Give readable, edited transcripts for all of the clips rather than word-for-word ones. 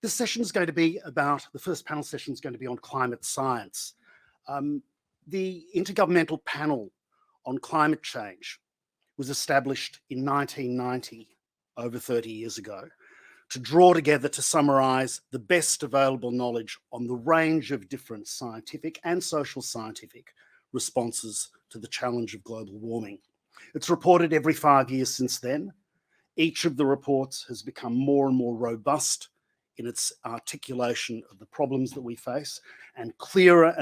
This session is going to be about, the first panel session is going to be on climate science. The Intergovernmental Panel on Climate Change was established in 1990, over 30 years ago, to draw together to summarise the best available knowledge on the range of different scientific and social scientific responses to the challenge of global warming. It's reported every 5 years since then. Each of the reports has become more and more robust in its articulation of the problems that we face, and clearer,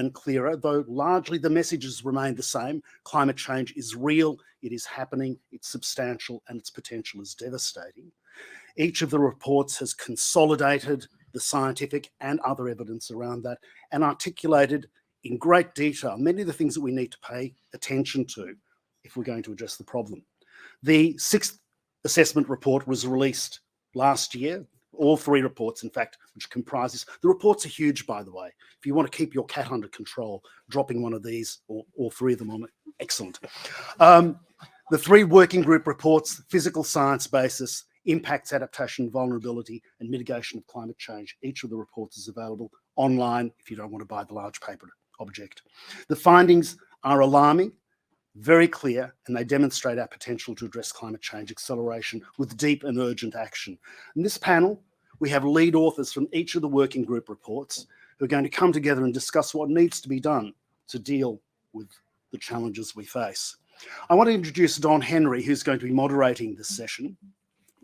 though largely the messages remain the same. Climate change is real, it is happening, it's substantial, and its potential is devastating. Each of the reports has consolidated the scientific and other evidence around that and articulated in great detail many of the things that we need to pay attention to if we're going to address the problem. The sixth assessment report was released last year. All three reports, in fact, which comprises, the reports are huge, by the way. If you want to keep your cat under control, dropping one of these or all three of them on it, excellent. The three working group reports, physical science basis, impacts, adaptation, vulnerability, and mitigation of climate change. Each of the reports is available online if you don't want to buy the large paper object. The findings are alarming, very clear, and they demonstrate our potential to address climate change acceleration with deep and urgent action. In this panel, we have lead authors from each of the working group reports who are going to come together and discuss what needs to be done to deal with the challenges we face. I want to introduce Don Henry, who's going to be moderating this session.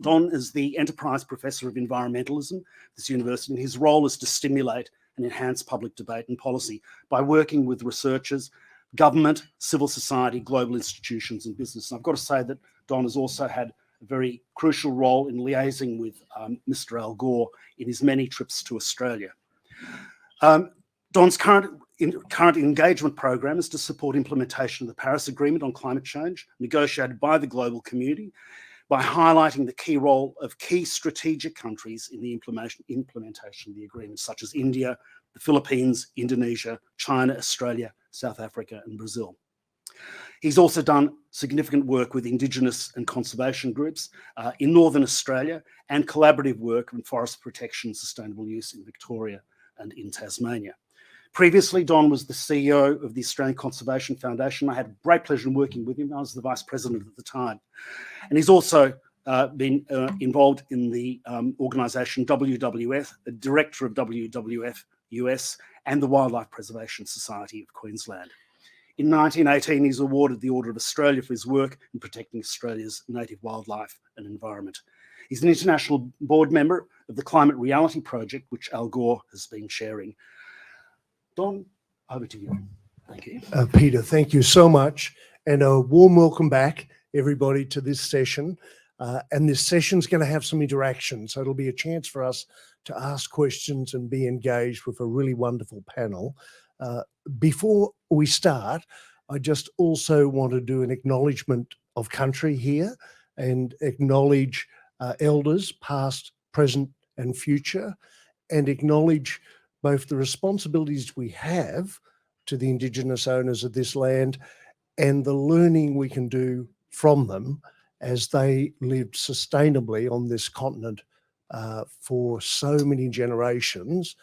Don is the Enterprise Professor of Environmentalism at this university, and his role is to stimulate and enhance public debate and policy by working with researchers, government, civil society, global institutions, and business. And I've got to say that Don has also had a very crucial role in liaising with Mr. Al Gore in his many trips to Australia. Don's current engagement program is to support implementation of the Paris Agreement on climate change, negotiated by the global community, by highlighting the key role of key strategic countries in the implementation of the agreement, such as India, the Philippines, Indonesia, China, Australia, South Africa, and Brazil. He's also done significant work with Indigenous and conservation groups in Northern Australia, and collaborative work on forest protection and sustainable use in Victoria and in Tasmania. Previously, Don was the CEO of the Australian Conservation Foundation. I had great pleasure in working with him. I was the vice president at the time. And he's also been involved in the organisation WWF, the director of WWF US, and the Wildlife Preservation Society of Queensland. In 1918, he's awarded the Order of Australia for his work in protecting Australia's native wildlife and environment. He's an international board member of the Climate Reality Project, which Al Gore has been chairing. Don, over to you. Thank you. Peter, thank you so much. And a warm welcome back, everybody, to this session. And this session's going to have some interaction. So it'll be a chance for us to ask questions and be engaged with a really wonderful panel. Before we start, I just also want to do an acknowledgement of country here and acknowledge elders, past, present, and future, and acknowledge both the responsibilities we have to the Indigenous owners of this land and the learning we can do from them as they lived sustainably on this continent for so many generations,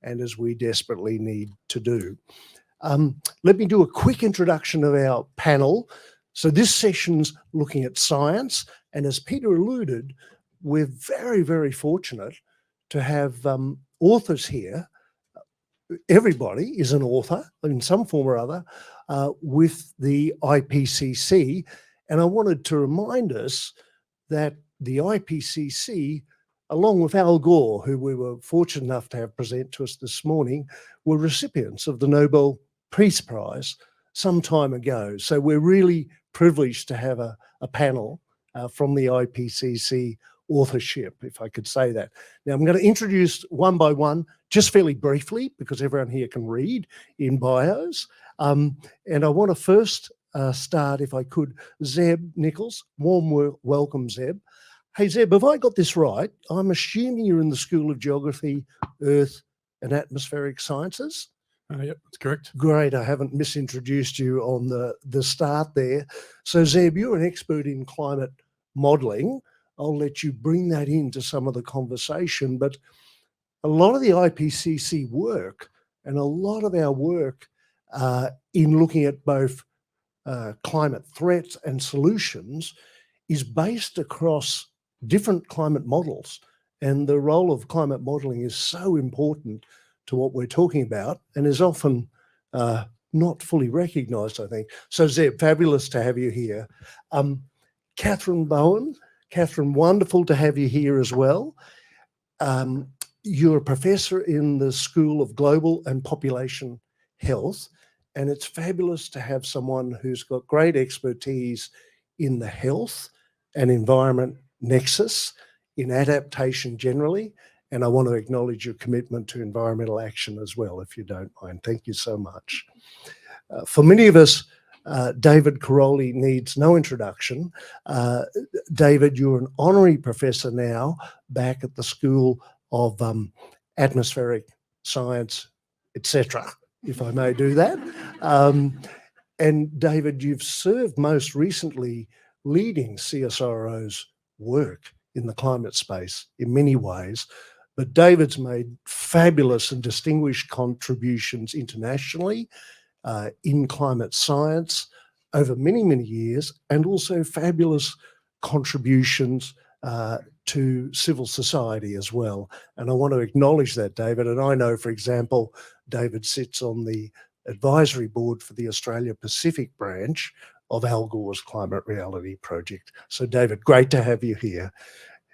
and as we desperately need to do. Let me do a quick introduction of our panel. So this session's looking at science, and as Peter alluded, we're very, very fortunate to have authors here. Everybody is an author in some form or other with the IPCC. And I wanted to remind us that the IPCC, along with Al Gore, who we were fortunate enough to have present to us this morning, were recipients of the Nobel Peace Prize some time ago. So we're really privileged to have a panel from the IPCC authorship, if I could say that. Now, I'm going to introduce one by one, just fairly briefly, because everyone here can read in bios. And I want to first start, if I could, Zeb Nicholls. Warm welcome, Zeb. Hey, Zeb, have I got this right? I'm assuming you're in the School of Geography, Earth and Atmospheric Sciences? Yep, that's correct. Great, I haven't misintroduced you on the start there. So, Zeb, you're an expert in climate modelling. I'll let you bring that into some of the conversation, but a lot of the IPCC work and a lot of our work in looking at both climate threats and solutions is based across different climate models. And the role of climate modeling is so important to what we're talking about and is often not fully recognised, I think. So Zeb, fabulous to have you here. Kathryn Bowen. Kathryn, wonderful to have you here as well. You're a professor in the School of Global and Population Health, and it's fabulous to have someone who's got great expertise in the health and environment nexus, in adaptation generally, and I want to acknowledge your commitment to environmental action as well, if you don't mind. Thank you so much. For many of us, David Karoly needs no introduction. David, you're an honorary professor now back at the School of Atmospheric Science, etc., if I may do that. And David, you've served most recently leading CSIRO's work in the climate space in many ways, but David's made fabulous and distinguished contributions internationally in climate science over many, many years, and also fabulous contributions to civil society as well. And I want to acknowledge that, David. And I know, for example, David sits on the advisory board for the Australia Pacific branch of Al Gore's Climate Reality Project. So David, great to have you here.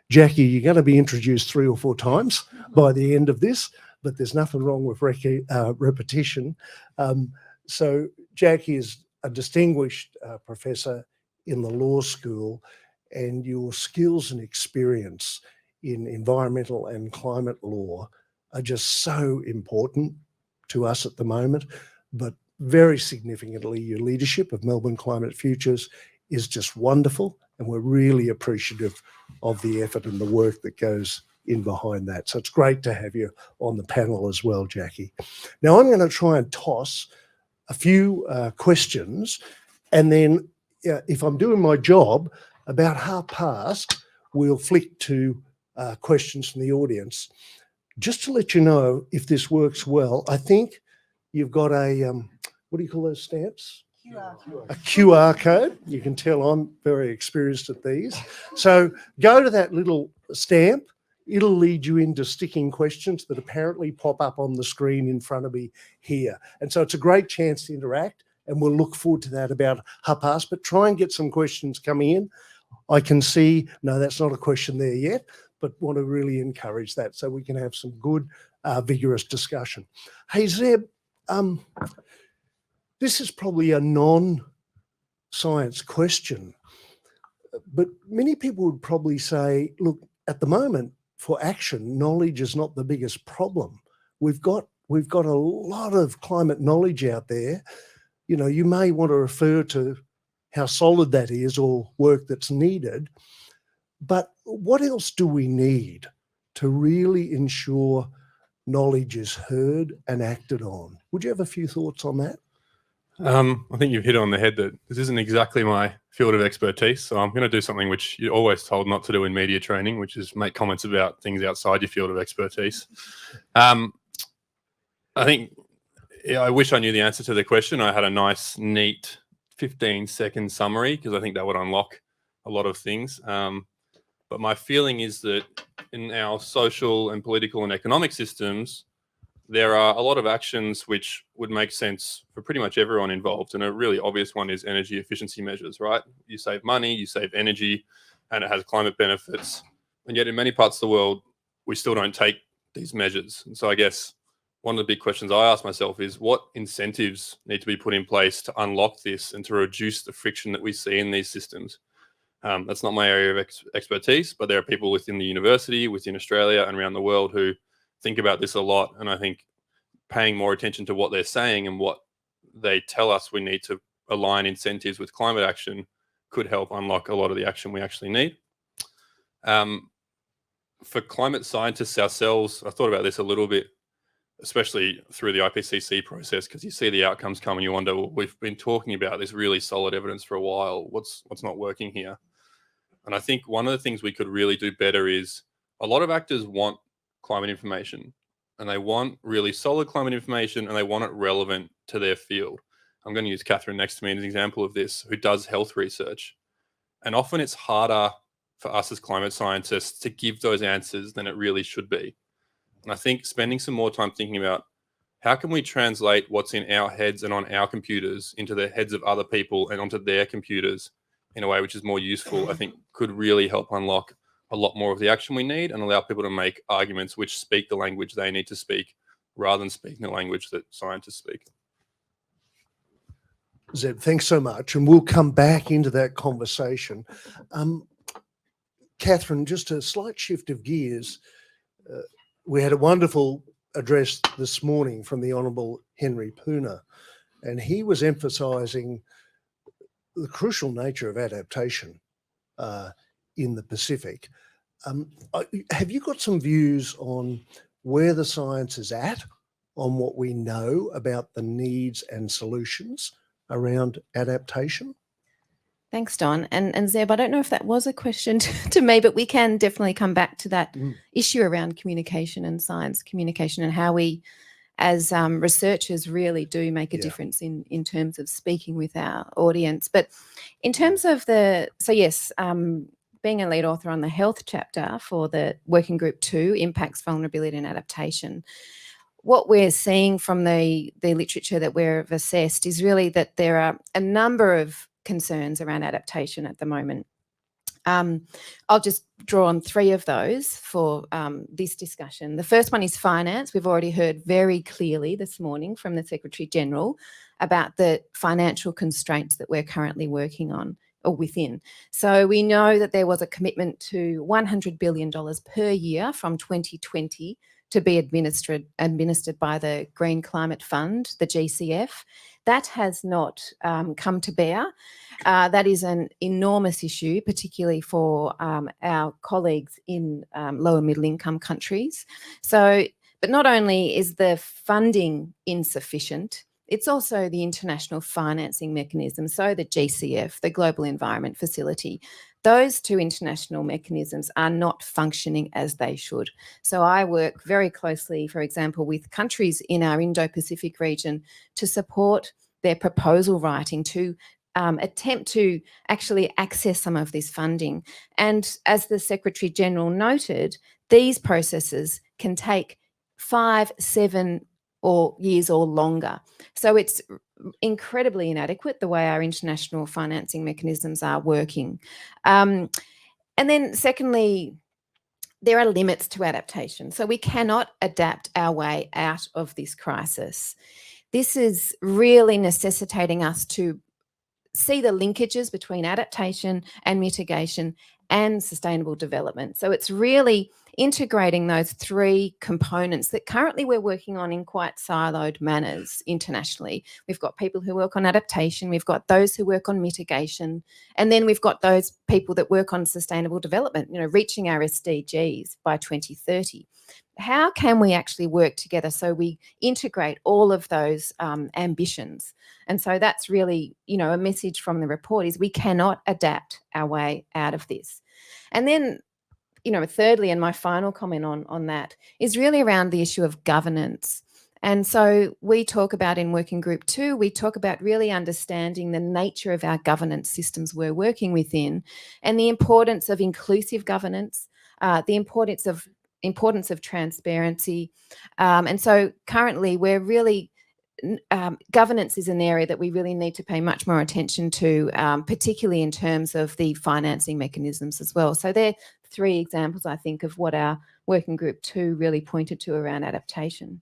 Jackie, you're going to be introduced 3 or 4 times by the end of this, but there's nothing wrong with repetition. So Jackie is a distinguished professor in the law school, and your skills and experience in environmental and climate law are just so important to us at the moment, but very significantly, your leadership of Melbourne Climate Futures is just wonderful, and we're really appreciative of the effort and the work that goes in behind that. So it's great to have you on the panel as well, Jackie. Now I'm going to try and toss a few questions, and then if I'm doing my job, about 5:30, we'll flick to questions from the audience. Just to let you know if this works well, I think you've got a, what do you call those stamps? A QR code. You can tell I'm very experienced at these. So go to that little stamp. It'll lead you into sticking questions that apparently pop up on the screen in front of me here. And so it's a great chance to interact, and we'll look forward to that about 5:30, but try and get some questions coming in. I can see, no, that's not a question there yet, but want to really encourage that so we can have some good, vigorous discussion. Hey, Zeb, this is probably a non-science question, but many people would probably say, look, at the moment, for action, knowledge is not the biggest problem. We've got a lot of climate knowledge out there. You know, you may want to refer to how solid that is or work that's needed, but what else do we need to really ensure knowledge is heard and acted on? Would you have a few thoughts on that? I think you've hit on the head that this isn't exactly my field of expertise. So I'm going to do something which you're always told not to do in media training, which is make comments about things outside your field of expertise. I think, yeah, I wish I knew the answer to the question. I had a nice, neat 15-second summary because I think that would unlock a lot of things. But my feeling is that in our social and political and economic systems, there are a lot of actions which would make sense for pretty much everyone involved. And a really obvious one is energy efficiency measures, right? You save money, you save energy, and it has climate benefits. And yet in many parts of the world, we still don't take these measures. And so I guess one of the big questions I ask myself is what incentives need to be put in place to unlock this and to reduce the friction that we see in these systems? That's not my area of expertise, but there are people within the university, within Australia and around the world who think about this a lot. And I think paying more attention to what they're saying and what they tell us we need to align incentives with climate action could help unlock a lot of the action we actually need. For climate scientists ourselves, I thought about this a little bit, especially through the IPCC process, because you see the outcomes come and you wonder, well, we've been talking about this really solid evidence for a while. What's not working here? And I think one of the things we could really do better is a lot of actors want climate information. and they want really solid climate information, and they want it relevant to their field. I'm going to use Kathryn next to me as an example of this, who does health research. And often it's harder for us as climate scientists to give those answers than it really should be. And I think spending some more time thinking about how can we translate what's in our heads and on our computers into the heads of other people and onto their computers in a way which is more useful, I think could really help unlock a lot more of the action we need and allow people to make arguments which speak the language they need to speak rather than speaking the language that scientists speak. Zeb, thanks so much. And we'll come back into that conversation. Kathryn, just a slight shift of gears. We had a wonderful address this morning from the Honourable Henry Puna, and he was emphasising the crucial nature of adaptation in the Pacific. Have you got some views on where the science is at, on what we know about the needs and solutions around adaptation? Thanks, Don. And Zeb, I don't know if that was a question to me, but we can definitely come back to that issue around communication and science communication and how we, as researchers, really do make a difference in terms of speaking with our audience. But in terms of being a lead author on the health chapter for the Working Group 2, Impacts, Vulnerability and Adaptation, what we're seeing from the literature that we've assessed is really that there are a number of concerns around adaptation at the moment. I'll just draw on 3 of those for this discussion. The first one is finance. We've already heard very clearly this morning from the Secretary-General about the financial constraints that we're currently working on or within. So we know that there was a commitment to $100 billion per year from 2020 to be administered by the Green Climate Fund, the GCF. That has not come to bear. That is an enormous issue, particularly for our colleagues in lower middle income countries. So, but not only is the funding insufficient, it's also the international financing mechanism. So the GCF, the Global Environment Facility, those 2 international mechanisms are not functioning as they should. So I work very closely, for example, with countries in our Indo-Pacific region to support their proposal writing to attempt to actually access some of this funding. And as the Secretary-General noted, these processes can take 5, 7 years or longer. So it's incredibly inadequate the way our international financing mechanisms are working. And then secondly, there are limits to adaptation. So we cannot adapt our way out of this crisis. This is really necessitating us to see the linkages between adaptation and mitigation and sustainable development. So it's really integrating those 3 components that currently we're working on in quite siloed manners internationally. We've got people who work on adaptation, we've got those who work on mitigation, and then we've got those people that work on sustainable development, reaching our SDGs by 2030. How can we actually work together so we integrate all of those ambitions? And so that's really, a message from the report is we cannot adapt our way out of this. And then, thirdly, and my final comment on that is really around the issue of governance. And so we talk about in Working Group 2, we talk about really understanding the nature of our governance systems we're working within and the importance of inclusive governance, the importance of transparency. And so currently we're really, governance is an area that we really need to pay much more attention to, particularly in terms of the financing mechanisms as well. So they're 3 examples, I think, of what our Working Group 2 really pointed to around adaptation.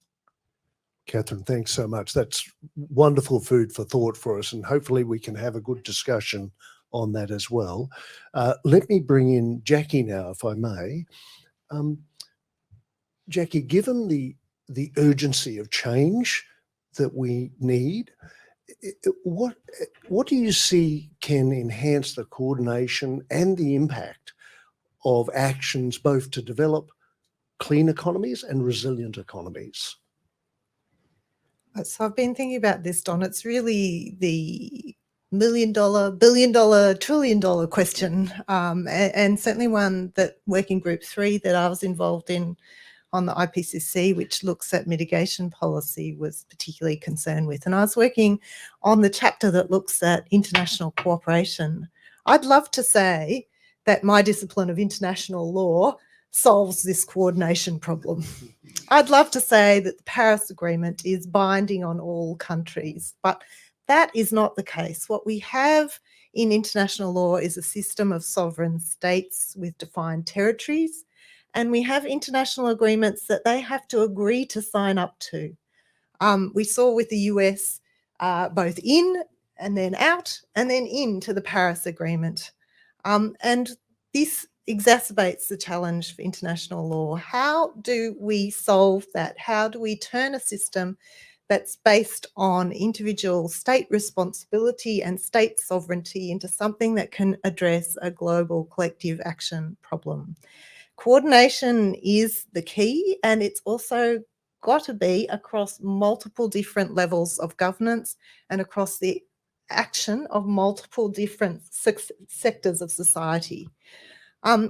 Kathryn, thanks so much. That's wonderful food for thought for us, and hopefully we can have a good discussion on that as well. Let me bring in Jackie now, if I may. Jackie, given the urgency of change that we need, what do you see can enhance the coordination and the impact of actions both to develop clean economies and resilient economies? So I've been thinking about this, Don. It's really the $1 million, billion-dollar, trillion-dollar question, and certainly one that Working Group 3 that I was involved in on the IPCC, which looks at mitigation policy, was particularly concerned with. And I was working on the chapter that looks at international cooperation. I'd love to say that my discipline of international law solves this coordination problem. I'd love to say that the Paris Agreement is binding on all countries, but that is not the case. What we have in international law is a system of sovereign states with defined territories, and we have international agreements that they have to agree to sign up to. We saw with the US both in and then out and then into the Paris Agreement. And this exacerbates the challenge for international law. How do we solve that? How do we turn a system that's based on individual state responsibility and state sovereignty into something that can address a global collective action problem? Coordination is the key, and it's also got to be across multiple different levels of governance and across the action of multiple different sectors of society. I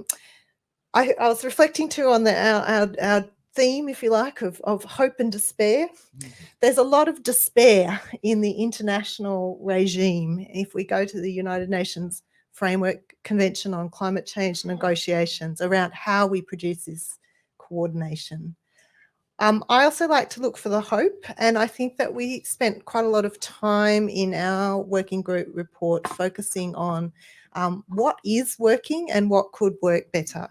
was reflecting too on our theme, if you like, of hope and despair. There's a lot of despair in the international regime. If we go to the United Nations Framework Convention on Climate Change negotiations around how we produce this coordination. I also like to look for the hope, and I think that we spent quite a lot of time in our working group report focusing on what is working and what could work better.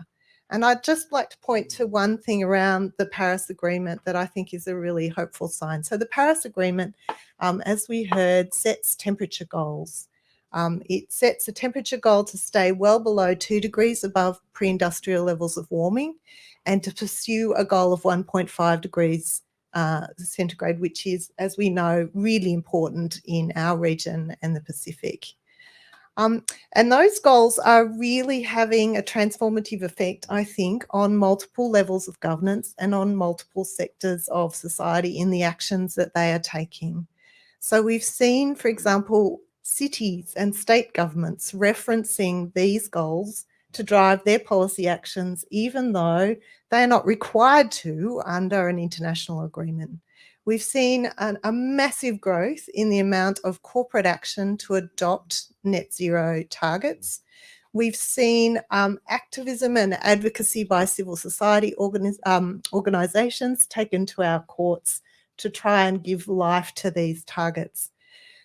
And I'd just like to point to one thing around the Paris Agreement that I think is a really hopeful sign. So the Paris Agreement, as we heard, sets temperature goals. It sets a temperature goal to stay well below 2 degrees above pre-industrial levels of warming, and to pursue a goal of 1.5 degrees centigrade, which is, as we know, really important in our region and the Pacific. And those goals are really having a transformative effect, I think, on multiple levels of governance and on multiple sectors of society in the actions that they are taking. So we've seen, for example, cities and state governments referencing these goals to drive their policy actions, even though they are not required to under an international agreement. We've seen a massive growth in the amount of corporate action to adopt net zero targets. We've seen activism and advocacy by civil society organisations taken to our courts to try and give life to these targets.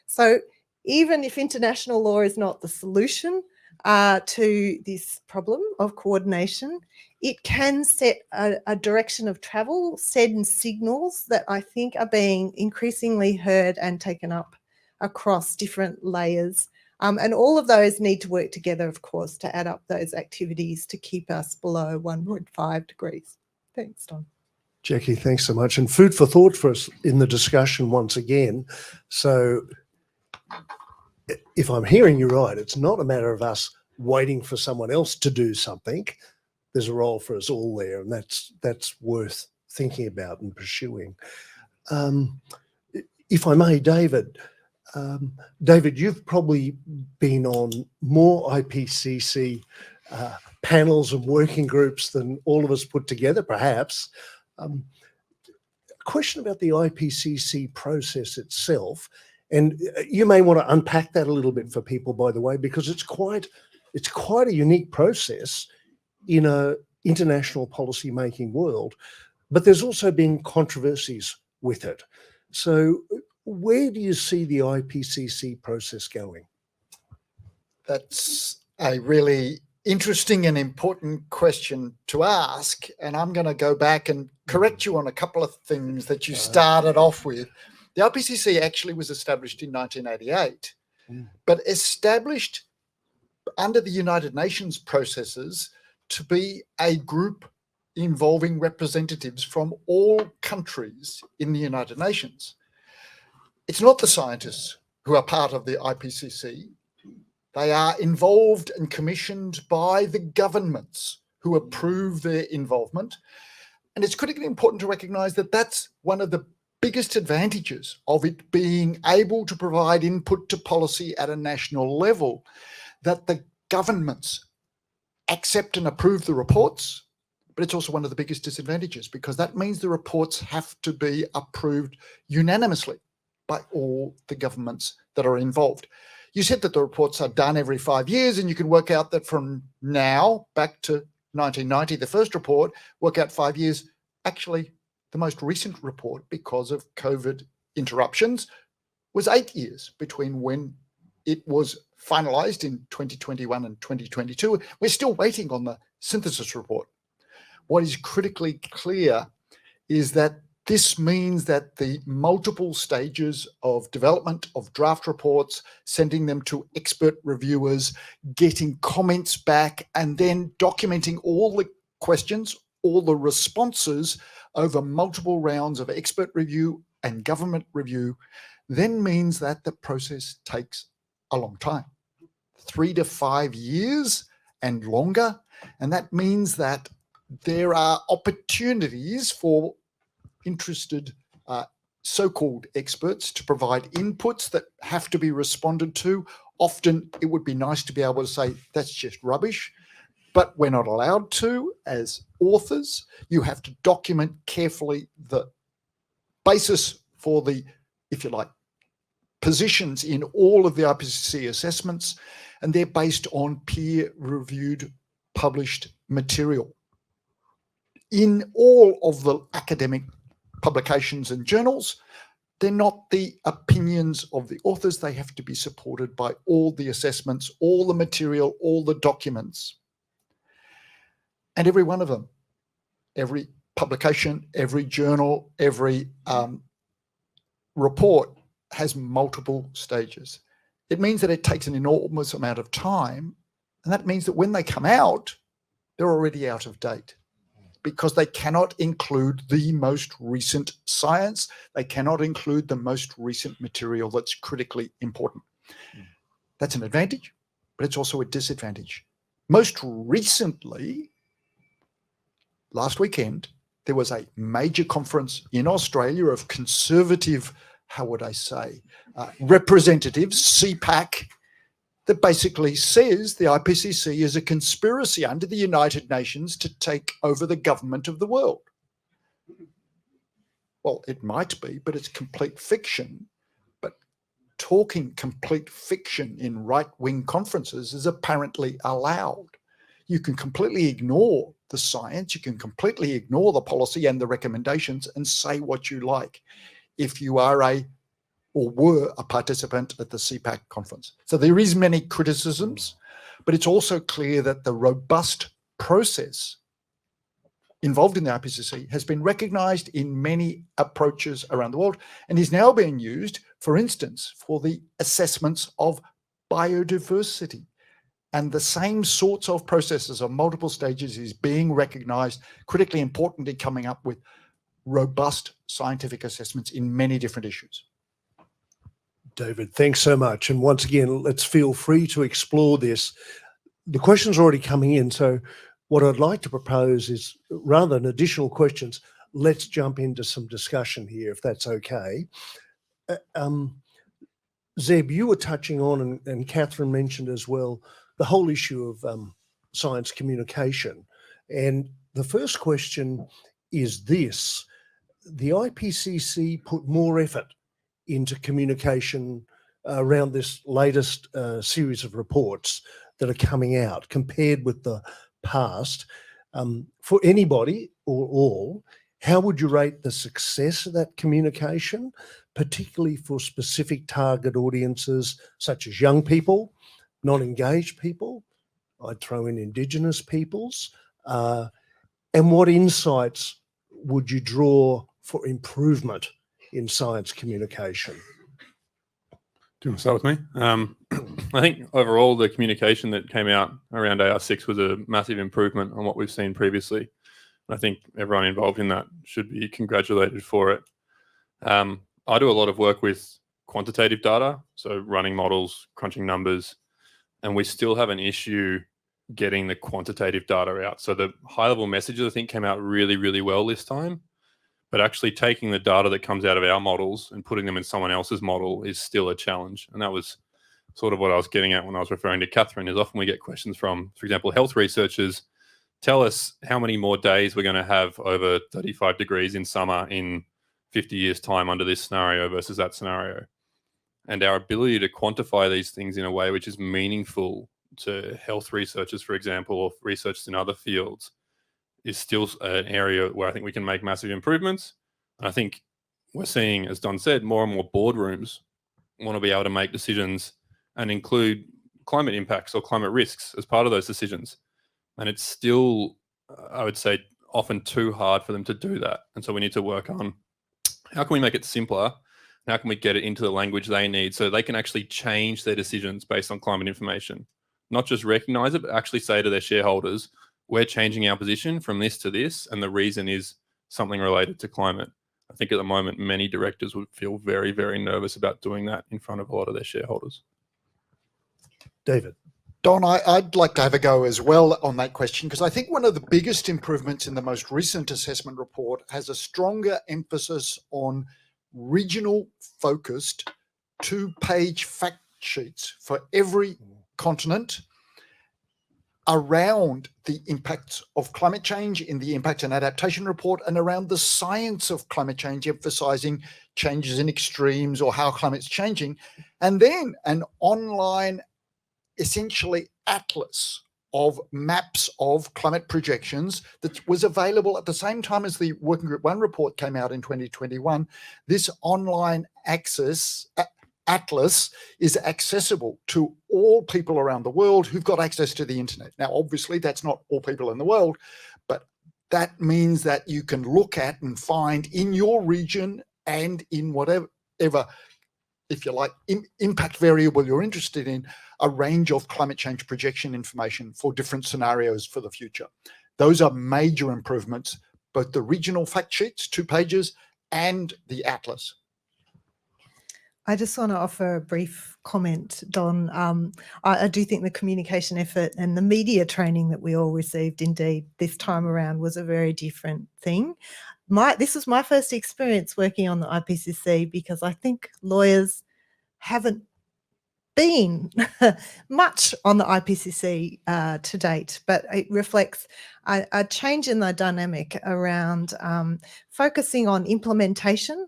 So even if international law is not the solution to this problem of coordination, it can set a direction of travel, send signals that I think are being increasingly heard and taken up across different layers. And all of those need to work together, of course, to add up those activities to keep us below 1.5 degrees. Thanks, Don. Jackie, thanks so much. And food for thought for us in the discussion once again. So if I'm hearing you right, it's not a matter of us waiting for someone else to do something. There's a role for us all there, and that's worth thinking about and pursuing. If I may, David, you've probably been on more IPCC panels and working groups than all of us put together, perhaps. A question about the IPCC process itself, and you may want to unpack that a little bit for people, by the way, because it's quite a unique process in an international policy making world, but there's also been controversies with it. So where do you see the IPCC process going? That's a really interesting and important question to ask, and I'm going to go back and correct you on a couple of things that you started off with. The IPCC actually was established in 1988, but established under the United Nations processes to be a group involving representatives from all countries in the United Nations. It's not the scientists who are part of the IPCC. They are involved and commissioned by the governments who approve their involvement. And it's critically important to recognise that that's one of the biggest advantages of it being able to provide input to policy at a national level, that the governments accept and approve the reports, but it's also one of the biggest disadvantages, because that means the reports have to be approved unanimously by all the governments that are involved. You said that the reports are done every 5 years, and you can work out that from now back to 1990, the first report, work out 5 years. Actually, the most recent report, because of COVID interruptions, was 8 years between when it was finalized in 2021 and 2022. We're still waiting on the synthesis report. What is critically clear is that this means that the multiple stages of development of draft reports, sending them to expert reviewers, getting comments back, and then documenting all the questions, all the responses over multiple rounds of expert review and government review, then means that the process takes a long time, 3 to 5 years and longer. And that means that there are opportunities for interested so-called experts to provide inputs that have to be responded to. Often it would be nice to be able to say, that's just rubbish, but we're not allowed to as authors. You have to document carefully the basis for the, if you like, positions in all of the IPCC assessments, and they're based on peer-reviewed published material. In all of the academic publications and journals, they're not the opinions of the authors. They have to be supported by all the assessments, all the material, all the documents. And every one of them, every publication, every journal, every report has multiple stages. It means that it takes an enormous amount of time, and that means that when they come out, they're already out of date, because they cannot include the most recent science. They cannot include the most recent material that's critically important. That's an advantage, but it's also a disadvantage. Most recently, last weekend, there was a major conference in Australia of conservative, how would I say, representatives, CPAC, that basically says the IPCC is a conspiracy under the United Nations to take over the government of the world. Well, it might be, but it's complete fiction. But talking complete fiction in right-wing conferences is apparently allowed. You can completely ignore the science, you can completely ignore the policy and the recommendations and say what you like if you are or were a participant at the CPAC conference. So there is many criticisms, but it's also clear that the robust process involved in the IPCC has been recognized in many approaches around the world and is now being used, for instance, for the assessments of biodiversity. And the same sorts of processes of multiple stages is being recognized, critically important in coming up with robust scientific assessments in many different issues. David, thanks so much. And once again, let's feel free to explore this. The questions are already coming in. So what I'd like to propose is, rather than additional questions, let's jump into some discussion here, if that's okay. Zeb, you were touching on, and Kathryn mentioned as well, the whole issue of science communication. And the first question is this: the IPCC put more effort into communication around this latest series of reports that are coming out compared with the past. For anybody or all, how would you rate the success of that communication, particularly for specific target audiences such as young people, non-engaged people? I'd throw in Indigenous peoples. And what insights would you draw for improvement in science communication? Do you want to start with me? I think overall the communication that came out around AR6 was a massive improvement on what we've seen previously. I think everyone involved in that should be congratulated for it. I do a lot of work with quantitative data, so running models, crunching numbers, and we still have an issue getting the quantitative data out. So the high-level messages, I think, came out really, really well this time. But actually taking the data that comes out of our models and putting them in someone else's model is still a challenge. And that was sort of what I was getting at when I was referring to Kathryn, is often we get questions from, for example, health researchers tell us how many more days we're going to have over 35 degrees in summer in 50 years' time under this scenario versus that scenario. And our ability to quantify these things in a way which is meaningful to health researchers, for example, or researchers in other fields, is still an area where I think we can make massive improvements. And I think we're seeing, as Don said, more and more boardrooms want to be able to make decisions and include climate impacts or climate risks as part of those decisions. And it's still, I would say, often too hard for them to do that. And so we need to work on how can we make it simpler? How can we get it into the language they need so they can actually change their decisions based on climate information? Not just recognize it, but actually say to their shareholders, we're changing our position from this to this, and the reason is something related to climate. I think at the moment, many directors would feel very, very nervous about doing that in front of a lot of their shareholders. David. Don, I'd like to have a go as well on that question, because I think one of the biggest improvements in the most recent assessment report has a stronger emphasis on regional focused 2-page fact sheets for every continent around the impacts of climate change in the impact and adaptation report, and around the science of climate change, emphasizing changes in extremes or how climate's changing, and then an online essentially atlas of maps of climate projections that was available at the same time as the Working Group 1 report came out in 2021. This online atlas is accessible to all people around the world who've got access to the internet. Now, obviously, that's not all people in the world, but that means that you can look at and find in your region and in whatever, if you like, impact variable you're interested in, a range of climate change projection information for different scenarios for the future. Those are major improvements, both the regional fact sheets, 2 pages, and the atlas. I just want to offer a brief comment, Don. I do think the communication effort and the media training that we all received, indeed, this time around was a very different thing. This was my first experience working on the IPCC, because I think lawyers haven't been much on the IPCC to date, but it reflects a change in the dynamic around focusing on implementation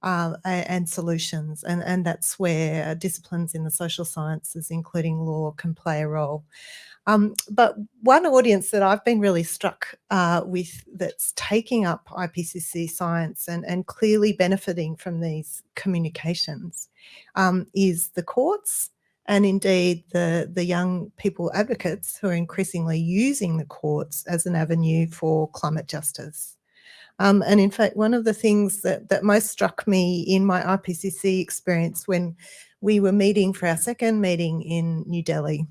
and solutions, and that's where disciplines in the social sciences, including law, can play a role. But one audience that I've been really struck with that's taking up IPCC science and clearly benefiting from these communications is the courts, and indeed the young people advocates who are increasingly using the courts as an avenue for climate justice. And in fact, one of the things that most struck me in my IPCC experience when we were meeting for our second meeting in New Delhi,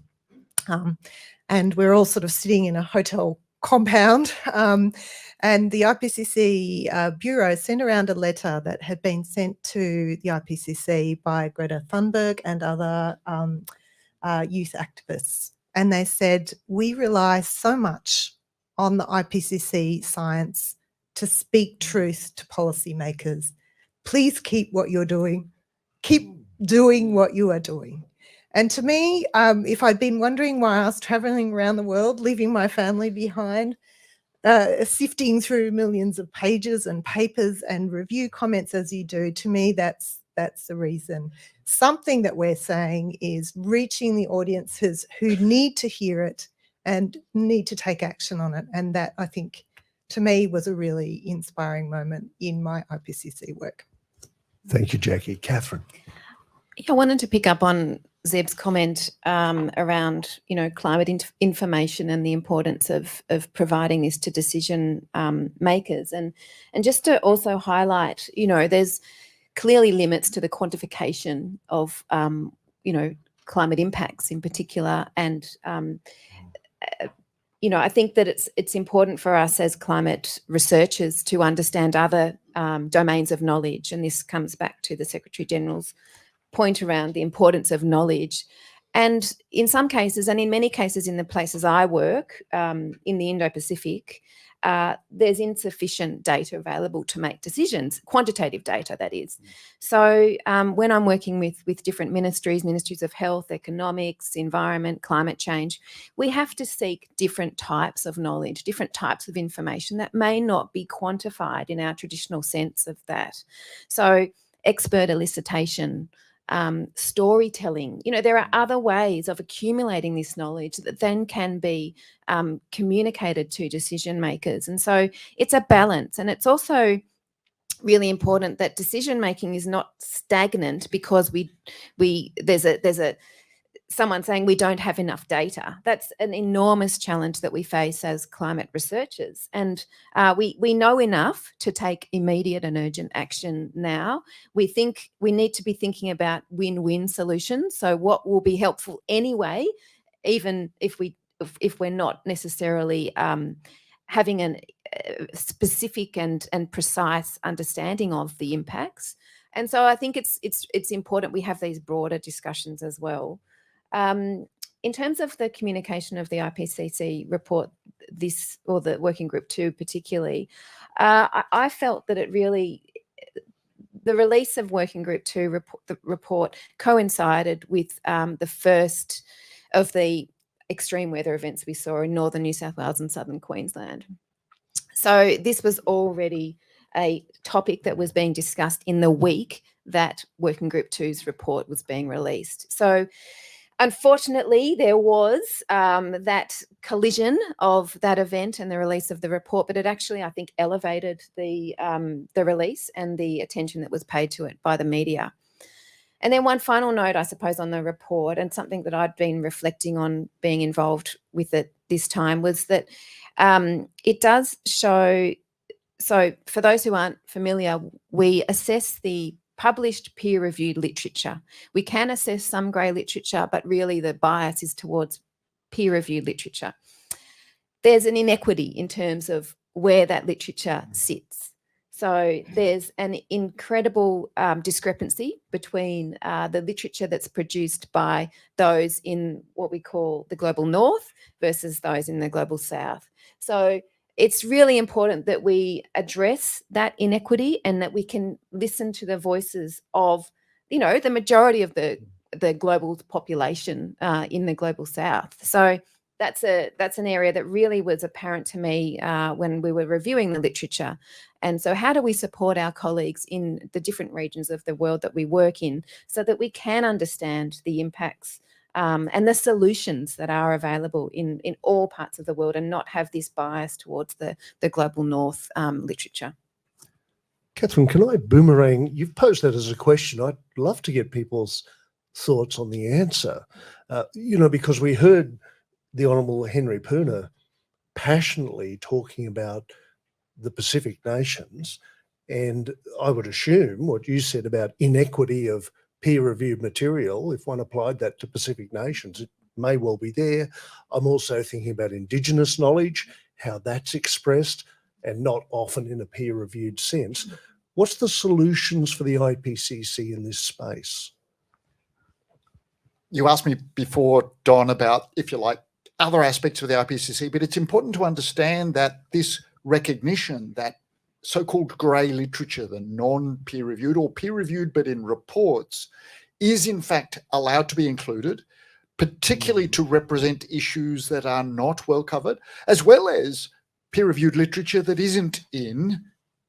and we're all sort of sitting in a hotel compound, and the IPCC Bureau sent around a letter that had been sent to the IPCC by Greta Thunberg and other youth activists. And they said, we rely so much on the IPCC science to speak truth to policymakers. Please keep what you're doing. Keep doing what you are doing. And to me, if I'd been wondering why I was traveling around the world, leaving my family behind, sifting through millions of pages and papers and review comments as you do, to me, that's the reason. Something that we're saying is reaching the audiences who need to hear it and need to take action on it. And that, I think, to me, was a really inspiring moment in my IPCC work. Thank you, Jackie. Kathryn. I wanted to pick up on Zeb's comment around, climate information and the importance of providing this to decision makers, and just to also highlight, there's clearly limits to the quantification of, climate impacts in particular, and I think that it's important for us as climate researchers to understand other domains of knowledge, and this comes back to the Secretary General's point around the importance of knowledge. And in some cases, and in many cases in the places I work, in the Indo-Pacific, there's insufficient data available to make decisions, quantitative data, that is. So when I'm working with different ministries of health, economics, environment, climate change, we have to seek different types of knowledge, different types of information that may not be quantified in our traditional sense of that. So expert elicitation, storytelling, there are other ways of accumulating this knowledge that then can be communicated to decision makers. And so it's a balance. And it's also really important that decision making is not stagnant because there's someone saying we don't have enough data. That's an enormous challenge that we face as climate researchers. And we know enough to take immediate and urgent action now. We think we need to be thinking about win-win solutions. So what will be helpful anyway, even if we're not necessarily having a specific and precise understanding of the impacts. And so I think it's important we have these broader discussions as well. In terms of the communication of the IPCC report, or the Working Group 2 particularly, I felt that the release of Working Group 2 report coincided with the first of the extreme weather events we saw in northern New South Wales and southern Queensland. So this was already a topic that was being discussed in the week that Working Group 2's report was being released. So unfortunately, there was that collision of that event and the release of the report, but it actually, I think, elevated the release and the attention that was paid to it by the media. And then one final note, I suppose, on the report, and something that I'd been reflecting on being involved with it this time, was that it does show, so for those who aren't familiar, we assess the published peer-reviewed literature. We can assess some grey literature, but really the bias is towards peer-reviewed literature. There's an inequity in terms of where that literature sits. So there's an incredible discrepancy between the literature that's produced by those in what we call the global north versus those in the global south. So it's really important that we address that inequity and that we can listen to the voices of, the majority of the global population in the global south. So that's an area that really was apparent to me when we were reviewing the literature. And so how do we support our colleagues in the different regions of the world that we work in so that we can understand the impacts and the solutions that are available in all parts of the world and not have this bias towards the global north literature? Kathryn, can I boomerang? You've posed that as a question. I'd love to get people's thoughts on the answer, because we heard the Honourable Henry Puna passionately talking about the Pacific nations, and I would assume what you said about inequity of peer-reviewed material, if one applied that to Pacific nations, it may well be there. I'm also thinking about Indigenous knowledge, how that's expressed, and not often in a peer-reviewed sense. What's the solutions for the IPCC in this space? You asked me before, Don, about, if you like, other aspects of the IPCC, but it's important to understand that this recognition that so-called grey literature, the non-peer-reviewed or peer-reviewed but in reports, is in fact allowed to be included, particularly to represent issues that are not well covered, as well as peer-reviewed literature that isn't in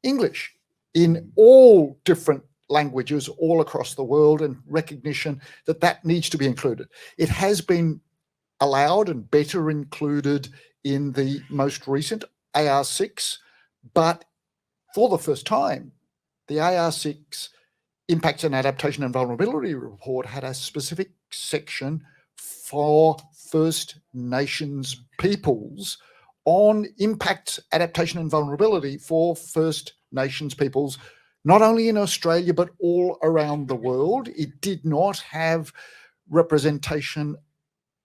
English, in all different languages all across the world, and recognition that that needs to be included. It has been allowed and better included in the most recent AR6, but for the first time, the AR6 Impacts and Adaptation and Vulnerability Report had a specific section for First Nations peoples on impacts, adaptation and vulnerability for First Nations peoples, not only in Australia, but all around the world. It did not have representation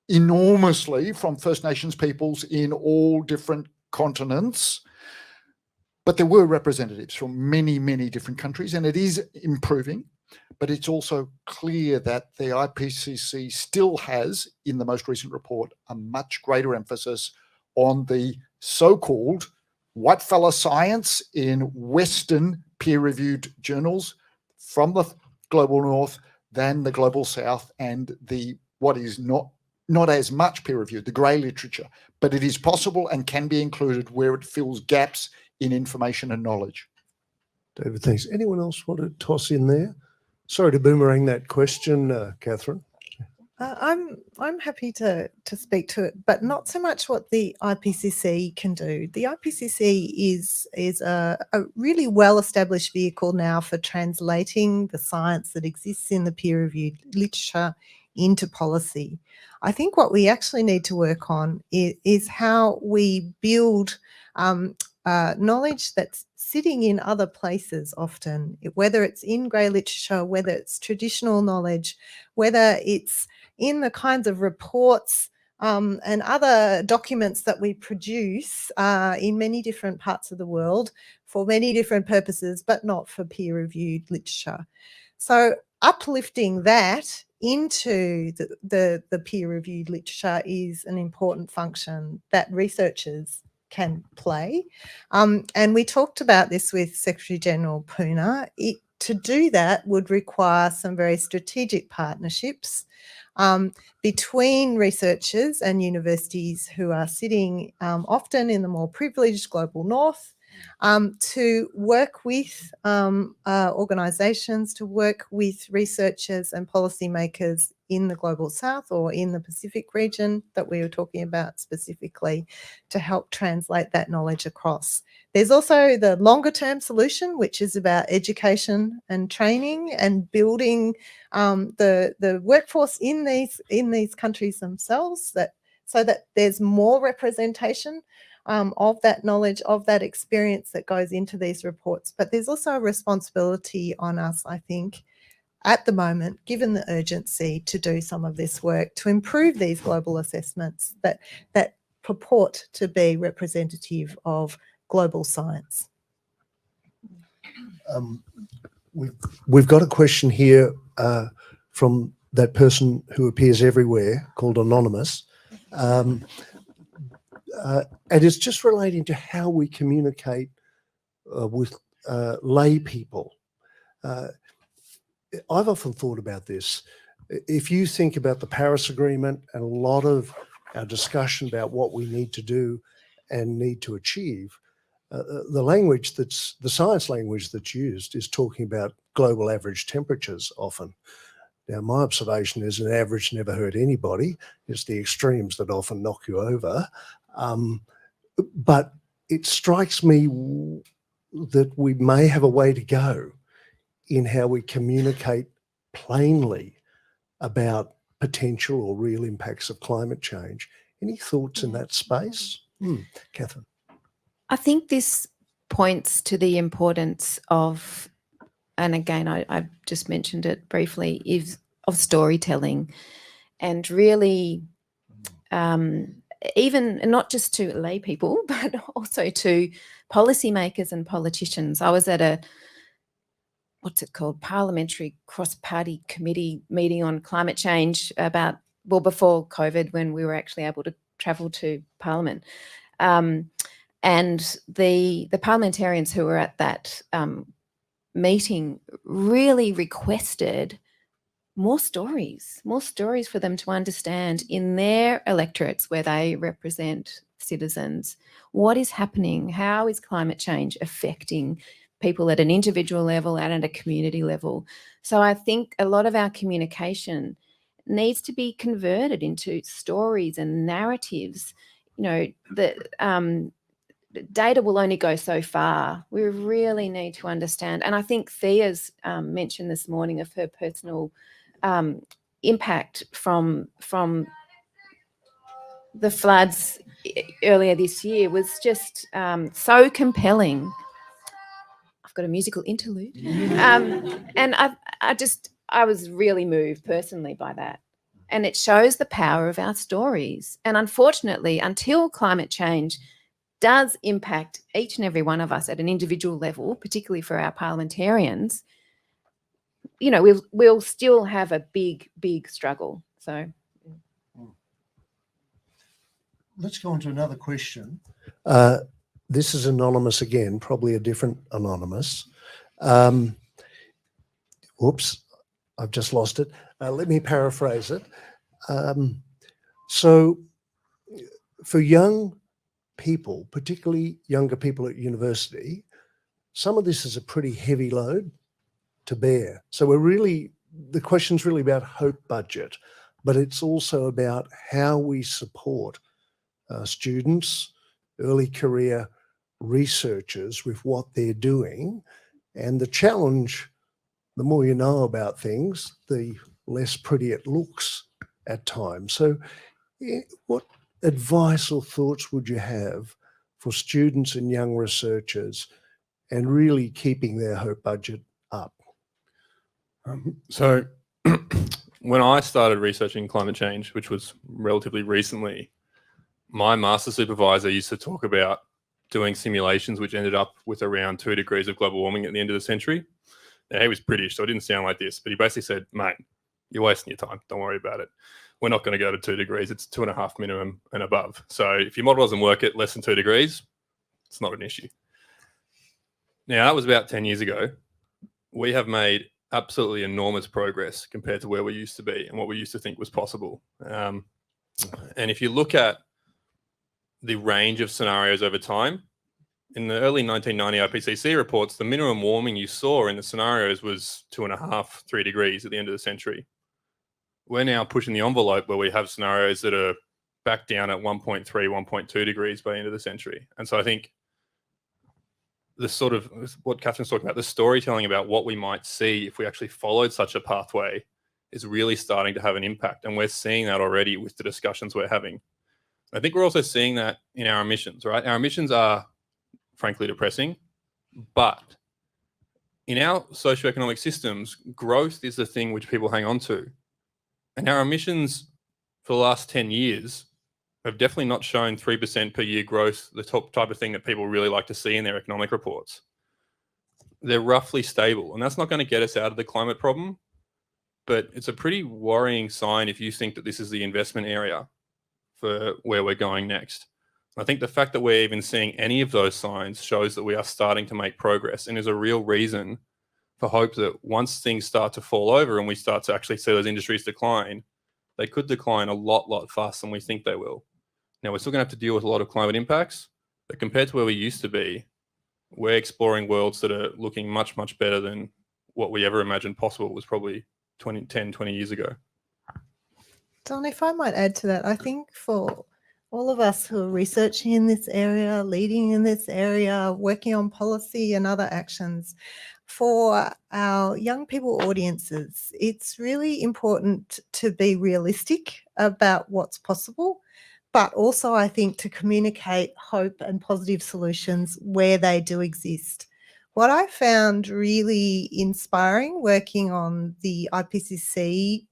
enormously from First Nations peoples in all different continents, but there were representatives from many, many different countries, and it is improving. But it's also clear that the IPCC still has, in the most recent report, a much greater emphasis on the so-called white-fella science in Western peer-reviewed journals from the global north than the global south and the what is not as much peer-reviewed, the grey literature. But it is possible and can be included where it fills gaps in information and knowledge. David, thanks. Anyone else want to toss in there? Sorry to boomerang that question, Kathryn. I'm happy to speak to it, but not so much what the IPCC can do. The IPCC is a really well-established vehicle now for translating the science that exists in the peer-reviewed literature into policy. I think what we actually need to work on is how we build knowledge that's sitting in other places often, whether it's in grey literature, whether it's traditional knowledge, whether it's in the kinds of reports and other documents that we produce in many different parts of the world for many different purposes, but not for peer-reviewed literature. So uplifting that into the peer-reviewed literature is an important function that researchers can play. And we talked about this with Secretary-General Puna. To do that would require some very strategic partnerships between researchers and universities who are sitting often in the more privileged global north to work with organisations, to work with researchers and policymakers in the global south or in the Pacific region that we were talking about specifically to help translate that knowledge across. There's also the longer term solution, which is about education and training and building the workforce in these countries themselves, so that there's more representation of that knowledge, of that experience that goes into these reports. But there's also a responsibility on us, I think, at the moment, given the urgency, to do some of this work to improve these global assessments that purport to be representative of global science. We've got a question here from that person who appears everywhere, called Anonymous. And it's just relating to how we communicate with lay people. I've often thought about this. If you think about the Paris Agreement and a lot of our discussion about what we need to do and need to achieve, the language the science language that's used is talking about global average temperatures often. Now, my observation is an average never hurt anybody. It's the extremes that often knock you over. But it strikes me that we may have a way to go in how we communicate plainly about potential or real impacts of climate change. Any thoughts in that space? Kathryn. I think this points to the importance of, and again, I just mentioned it briefly, of storytelling, and really even not just to lay people, but also to policymakers and politicians. I was at a, what's it called, parliamentary cross-party committee meeting on climate change before COVID, when we were actually able to travel to Parliament. And the parliamentarians who were at that meeting really requested more stories for them to understand in their electorates where they represent citizens. What is happening? How is climate change affecting people at an individual level and at a community level? So I think a lot of our communication needs to be converted into stories and narratives. You know, the data will only go so far. We really need to understand. And I think Thea's mentioned this morning of her personal impact from the floods earlier this year was just so compelling. I've got a musical interlude. And I was really moved personally by that. And it shows the power of our stories. And unfortunately, until climate change does impact each and every one of us at an individual level, particularly for our parliamentarians, you know, we'll still have a big struggle. So let's go on to another question. This is anonymous again, probably a different anonymous. Whoops, I've just lost it. Let me paraphrase it. So for young people, particularly younger people at university, some of this is a pretty heavy load to bear. So the question's really about hope budget, but it's also about how we support students, early career researchers with what they're doing. And the challenge, the more you know about things, the less pretty it looks at times. So what advice or thoughts would you have for students and young researchers and really keeping their hope budget up? So when I started researching climate change, which was relatively recently, my master supervisor used to talk about doing simulations which ended up with around 2 degrees of global warming at the end of the century. Now, he was British, so it didn't sound like this, but he basically said, mate, you're wasting your time. Don't worry about it. We're not going to go to 2 degrees. It's 2.5 minimum and above. So if your model doesn't work at less than 2 degrees, it's not an issue. Now, that was about 10 years ago. We have made absolutely enormous progress compared to where we used to be and what we used to think was possible. And if you look at the range of scenarios over time, in the early 1990 IPCC reports, the minimum warming you saw in the scenarios was 2.5, 3 degrees at the end of the century. We're now pushing the envelope where we have scenarios that are back down at 1.3, 1.2 degrees by the end of the century. And so I think the sort of what Kathryn's talking about, the storytelling about what we might see if we actually followed such a pathway is really starting to have an impact. And we're seeing that already with the discussions we're having. I think we're also seeing that in our emissions, right? Our emissions are frankly depressing, but in our socioeconomic systems, growth is the thing which people hang on to. And our emissions for the last 10 years have definitely not shown 3% per year growth, the top type of thing that people really like to see in their economic reports. They're roughly stable, and that's not going to get us out of the climate problem, but it's a pretty worrying sign if you think that this is the investment area for where we're going next. I think the fact that we're even seeing any of those signs shows that we are starting to make progress and is a real reason for hope that once things start to fall over and we start to actually see those industries decline, they could decline a lot faster than we think they will. Now, we're still going to have to deal with a lot of climate impacts, but compared to where we used to be, we're exploring worlds that are looking much better than what we ever imagined possible was probably 10, 20 years ago. Don, if I might add to that, I think for all of us who are researching in this area, leading in this area, working on policy and other actions, for our young people audiences, it's really important to be realistic about what's possible, but also I think to communicate hope and positive solutions where they do exist. What I found really inspiring working on the IPCC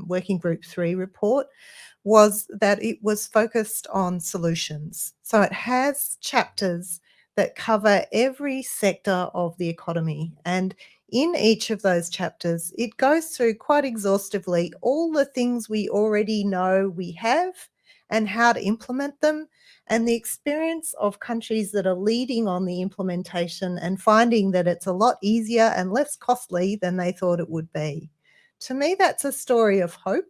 Working Group 3 report was that it was focused on solutions. So it has chapters that cover every sector of the economy. And in each of those chapters, it goes through quite exhaustively all the things we already know we have and how to implement them, and the experience of countries that are leading on the implementation and finding that it's a lot easier and less costly than they thought it would be. To me, that's a story of hope,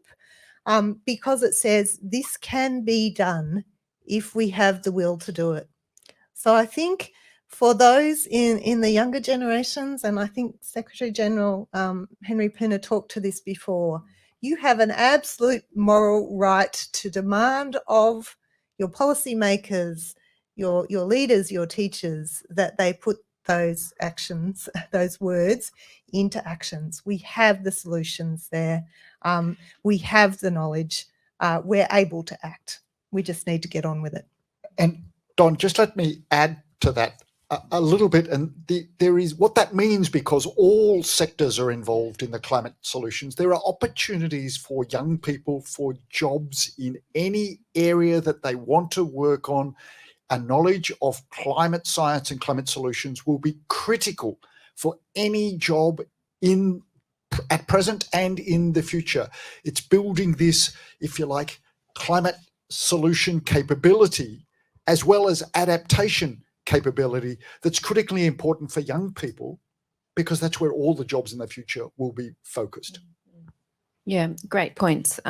because it says this can be done if we have the will to do it. So I think for those in the younger generations, and I think Secretary General Henry Puna talked to this before, you have an absolute moral right to demand of your policymakers, your leaders, your teachers, that they put those actions, those words into actions. We have the solutions there. We have the knowledge. We're able to act. We just need to get on with it. And Don, just let me add to that a little bit. And there is what that means, because all sectors are involved in the climate solutions. There are opportunities for young people for jobs in any area that they want to work on. A knowledge of climate science and climate solutions will be critical for any job in at present and in the future. It's building this, if you like, climate solution capability as well as adaptation capability that's critically important for young people, because that's where all the jobs in the future will be focused. Yeah, great points.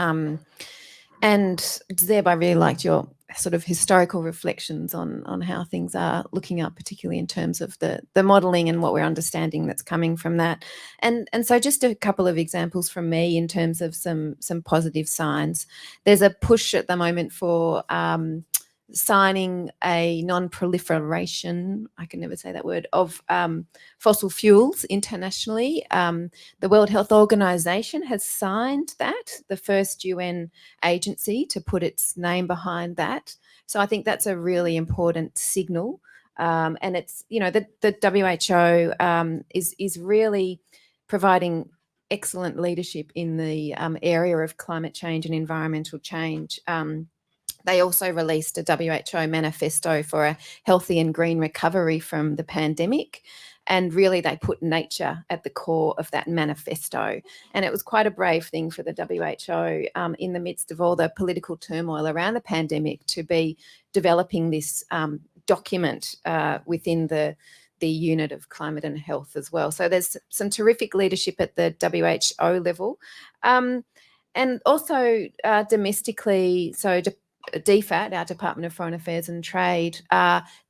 And Zeb, I really liked your sort of historical reflections on how things are looking up, particularly in terms of the modelling and what we're understanding that's coming from that. And so just a couple of examples from me in terms of some positive signs. There's a push at the moment for signing a non-proliferation, I can never say that word, of fossil fuels internationally. The World Health Organization has signed that, the first UN agency to put its name behind that. So I think that's a really important signal. And it's, you know, the WHO is really providing excellent leadership in the area of climate change and environmental change. They also released a WHO manifesto for a healthy and green recovery from the pandemic. And really, they put nature at the core of that manifesto. And it was quite a brave thing for the WHO in the midst of all the political turmoil around the pandemic to be developing this document within the unit of climate and health as well. So there's some terrific leadership at the WHO level. And also domestically, so DFAT, our Department of Foreign Affairs and Trade, I'm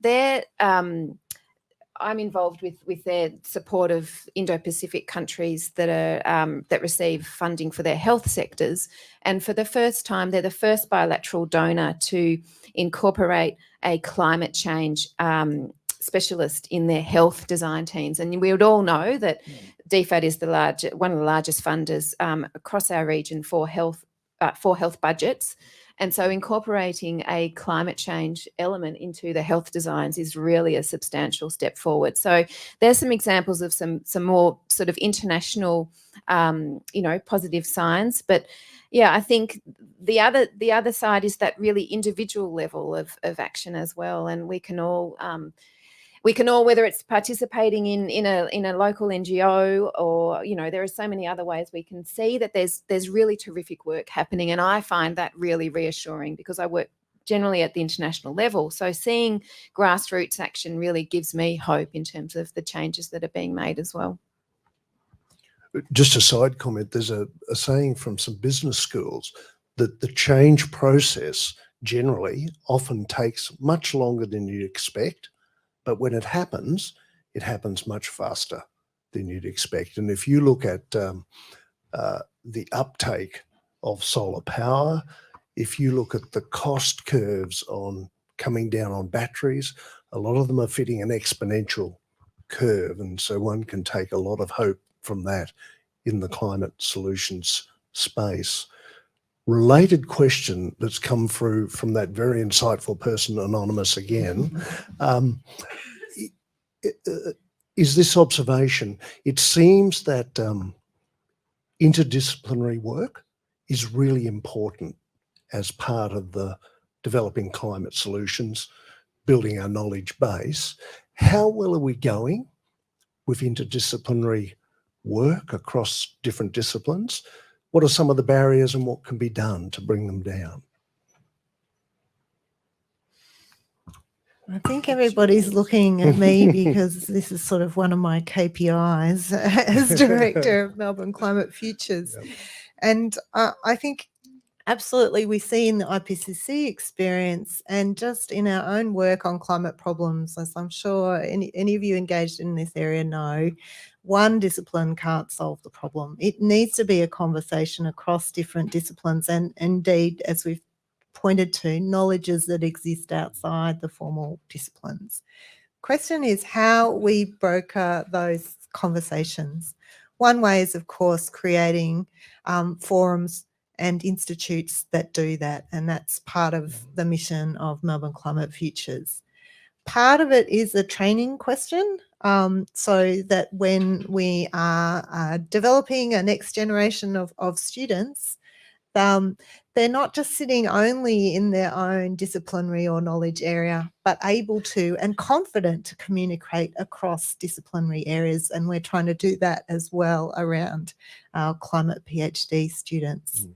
involved with their support of Indo-Pacific countries that are that receive funding for their health sectors. And for the first time, they're the first bilateral donor to incorporate a climate change specialist in their health design teams. And we would all know that DFAT is one of the largest funders across our region for health budgets. And so incorporating a climate change element into the health designs is really a substantial step forward. So there's some examples of some more sort of international, positive signs. But yeah, I think the other side is that really individual level of action as well. And we can all, whether it's participating in a local NGO or, there are so many other ways we can see that there's really terrific work happening. And I find that really reassuring because I work generally at the international level. So seeing grassroots action really gives me hope in terms of the changes that are being made as well. Just a side comment, there's a saying from some business schools that the change process generally often takes much longer than you'd expect. But when it happens much faster than you'd expect. And if you look at the uptake of solar power, if you look at the cost curves on coming down on batteries, a lot of them are fitting an exponential curve. And so one can take a lot of hope from that in the climate solutions space. Related question that's come through from that very insightful person, anonymous again, is this observation. It seems that interdisciplinary work is really important as part of the developing climate solutions, building our knowledge base. How well are we going with interdisciplinary work across different disciplines? What are some of the barriers and what can be done to bring them down? I think everybody's looking at me because this is sort of one of my KPIs as Director of Melbourne Climate Futures. Yep. And I think absolutely we see in the IPCC experience and just in our own work on climate problems, as I'm sure any of you engaged in this area know, one discipline can't solve the problem. It needs to be a conversation across different disciplines and indeed, as we've pointed to, knowledges that exist outside the formal disciplines. Question is how we broker those conversations. One way is, of course, creating forums and institutes that do that, and that's part of the mission of Melbourne Climate Futures. Part of it is a training question, so that when we are developing a next generation of students, they're not just sitting only in their own disciplinary or knowledge area, but able to and confident to communicate across disciplinary areas. And we're trying to do that as well around our climate PhD students.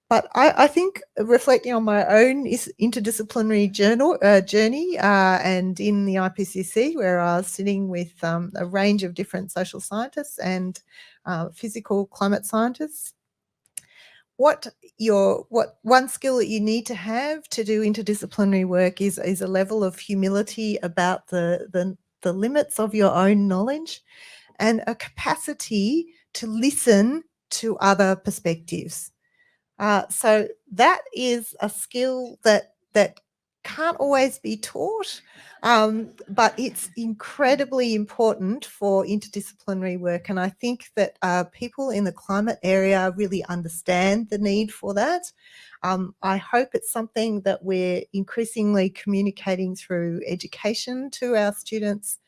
But I think reflecting on my own interdisciplinary journey and in the IPCC, where I was sitting with a range of different social scientists and physical climate scientists, what one skill that you need to have to do interdisciplinary work is a level of humility about the limits of your own knowledge and a capacity to listen to other perspectives. So that is a skill that can't always be taught, but it's incredibly important for interdisciplinary work. And I think that people in the climate area really understand the need for that. I hope it's something that we're increasingly communicating through education to our students.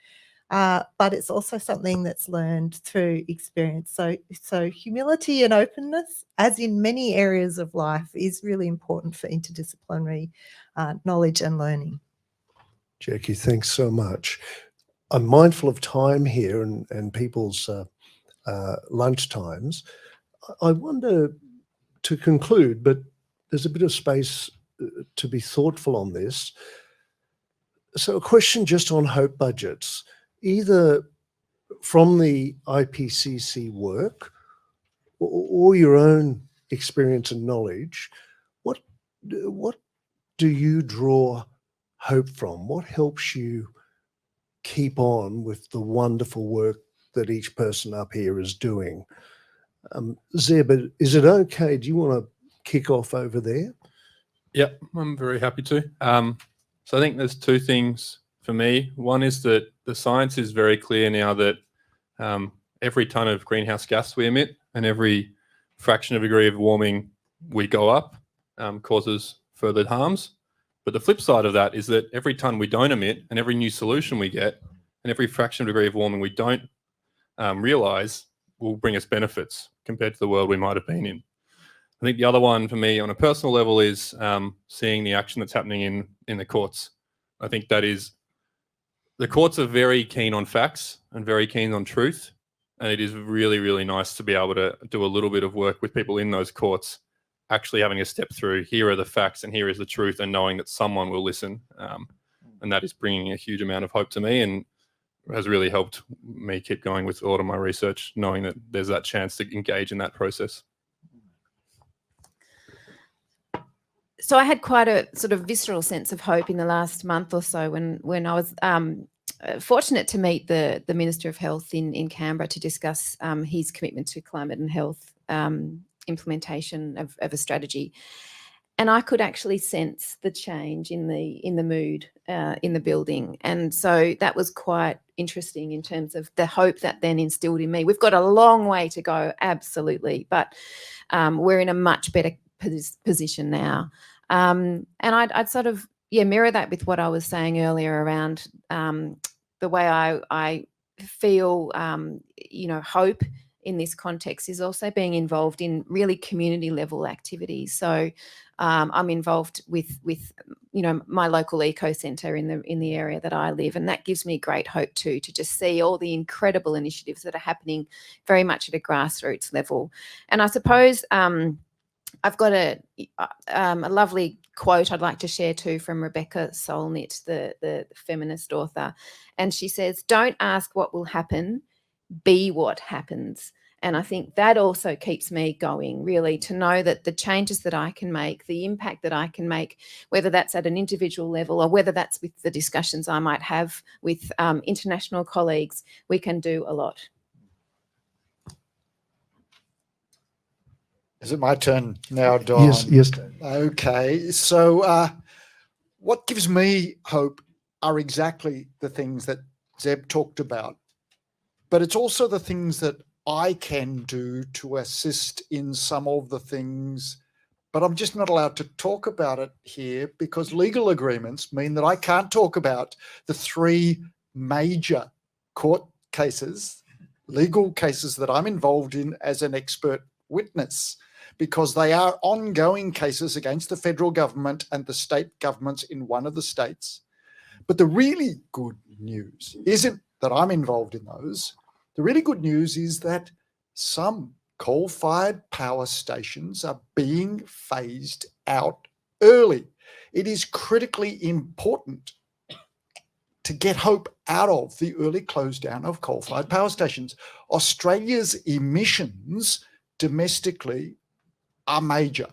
But it's also something that's learned through experience. So humility and openness, as in many areas of life, is really important for interdisciplinary knowledge and learning. Jackie, thanks so much. I'm mindful of time here and people's lunch times. I wonder, to conclude, but there's a bit of space to be thoughtful on this. So a question just on hope budgets, either from the IPCC work or your own experience and knowledge. What do you draw hope from? What helps you keep on with the wonderful work that each person up here is doing? Zeb, is it okay? Do you want to kick off over there? Yep, I'm very happy to. So I think there's two things for me. One is that the science is very clear now that every ton of greenhouse gas we emit and every fraction of a degree of warming we go up causes further harms. But the flip side of that is that every ton we don't emit and every new solution we get and every fraction of a degree of warming we don't realize will bring us benefits compared to the world we might have been in. I think the other one for me on a personal level is seeing the action that's happening in the courts. I think that is, the courts are very keen on facts and very keen on truth. And it is really, really nice to be able to do a little bit of work with people in those courts, actually having a step through, here are the facts and here is the truth, and knowing that someone will listen. And that is bringing a huge amount of hope to me and has really helped me keep going with all of my research, knowing that there's that chance to engage in that process. So I had quite a sort of visceral sense of hope in the last month or so when I was fortunate to meet the Minister of Health in Canberra to discuss his commitment to climate and health implementation of a strategy. And I could actually sense the change in the mood in the building. And so that was quite interesting in terms of the hope that then instilled in me. We've got a long way to go, absolutely, but we're in a much better position now. And I'd sort of, mirror that with what I was saying earlier around the way I feel, hope in this context is also being involved in really community level activities. So I'm involved with my local eco centre in the area that I live, and that gives me great hope too, to just see all the incredible initiatives that are happening very much at a grassroots level. And I suppose I've got a lovely quote I'd like to share too from Rebecca Solnit, the feminist author. And she says, "Don't ask what will happen, be what happens." And I think that also keeps me going, really, to know that the changes that I can make, the impact that I can make, whether that's at an individual level or whether that's with the discussions I might have with international colleagues, we can do a lot. Is it my turn now, Don? Yes. Okay. So what gives me hope are exactly the things that Zeb talked about, but it's also the things that I can do to assist in some of the things, but I'm just not allowed to talk about it here because legal agreements mean that I can't talk about the three major court cases, legal cases that I'm involved in as an expert witness, because they are ongoing cases against the federal government and the state governments in one of the states. But the really good news isn't that I'm involved in those. The really good news is that some coal-fired power stations are being phased out early. It is critically important to get hope out of the early close down of coal-fired power stations. Australia's emissions domestically are major,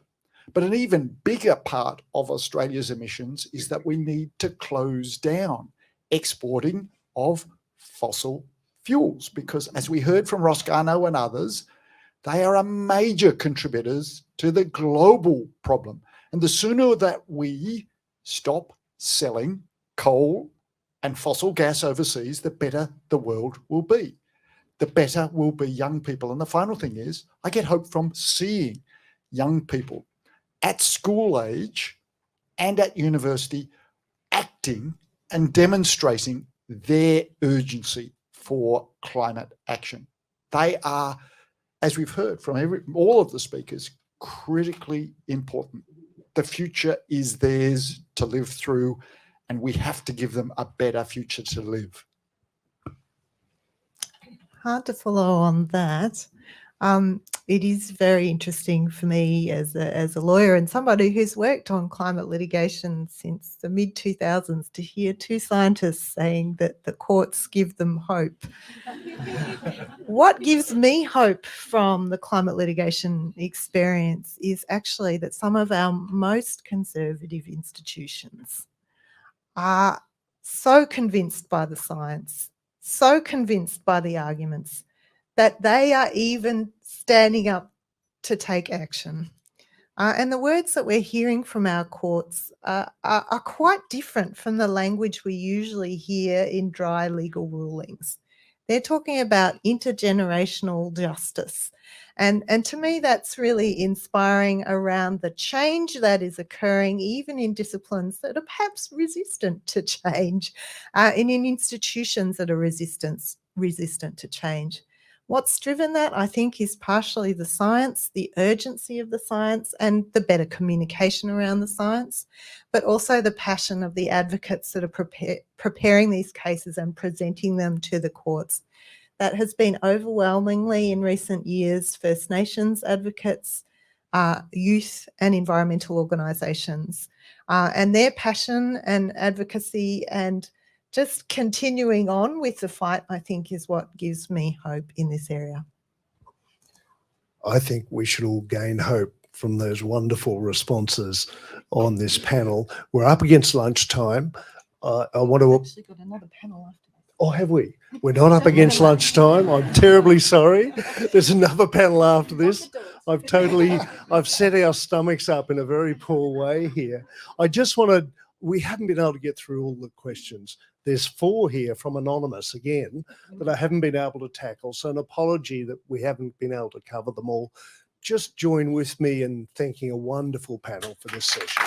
but an even bigger part of Australia's emissions is that we need to close down exporting of fossil fuels, because as we heard from Roscano and others, they are a major contributors to the global problem. And the sooner that we stop selling coal and fossil gas overseas, the better the world will be. The better will be young people. And the final thing is, I get hope from seeing young people at school age and at university acting and demonstrating their urgency for climate action. They are, as we've heard from all of the speakers, critically important. The future is theirs to live through, and we have to give them a better future to live. Hard to follow on that. It is very interesting for me as a lawyer and somebody who's worked on climate litigation since the mid-2000s to hear two scientists saying that the courts give them hope. What gives me hope from the climate litigation experience is actually that some of our most conservative institutions are so convinced by the science, so convinced by the arguments, that they are even standing up to take action. And the words that we're hearing from our courts are quite different from the language we usually hear in dry legal rulings. They're talking about intergenerational justice. And to me, that's really inspiring around the change that is occurring even in disciplines that are perhaps resistant to change, and in institutions that are resistant to change. What's driven that, I think, is partially the science, the urgency of the science, and the better communication around the science, but also the passion of the advocates that are preparing these cases and presenting them to the courts. That has been overwhelmingly in recent years First Nations advocates, youth and environmental organisations. And their passion and advocacy and just continuing on with the fight, I think, is what gives me hope in this area. I think we should all gain hope from those wonderful responses on this panel. We're up against lunchtime. I want to... Actually got another panel after that. Oh, have we? We're not up against lunchtime. I'm terribly sorry. There's another panel after this. I've set our stomachs up in a very poor way here. I just want to... We haven't been able to get through all the questions. There's 4 here from Anonymous again that I haven't been able to tackle. So an apology that we haven't been able to cover them all. Just join with me in thanking a wonderful panel for this session.